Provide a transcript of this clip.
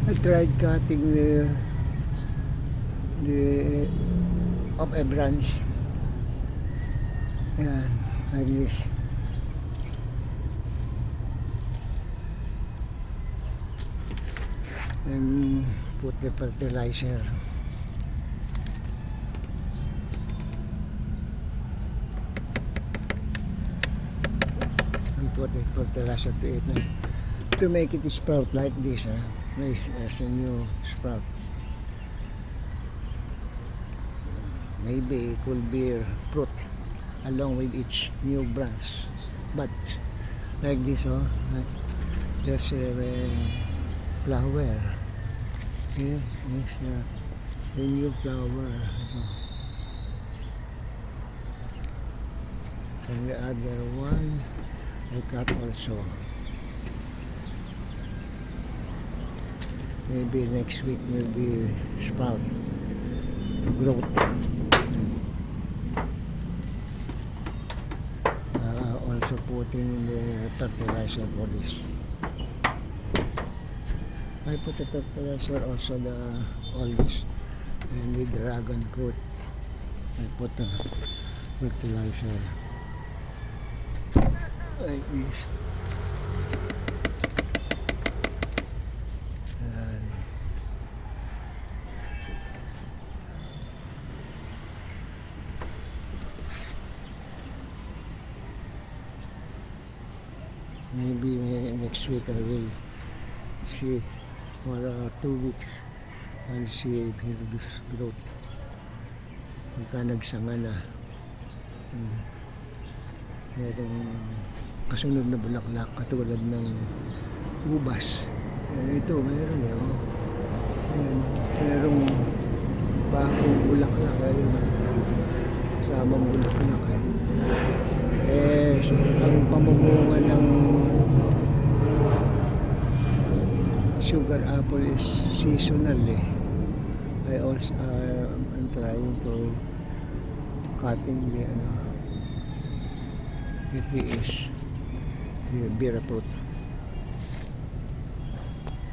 I tried cutting the of a branch. Yan, like this. And put the fertilizer. And put the fertilizer to it to make it sprout like this. There's a new sprout. Maybe it will bear fruit along with its new branch. But like this, there's a flower. Here is a new flower. So, and the other one I cut also. Maybe next week will be sprout growth. Also putting the fertilizer for this. I put the fertilizer also all this and the dragon fruit. I put the fertilizer like this. And maybe next week I will see for 2 weeks and see if this growth pagka nagsanga na merong kasunod na bulaklak katulad ng ubas. Ito meron merong bagong bulaklak kasamang bulaklak ang pamumunga ng sugar apple is seasonal. I also I'm trying to cutting the if he is bear fruit.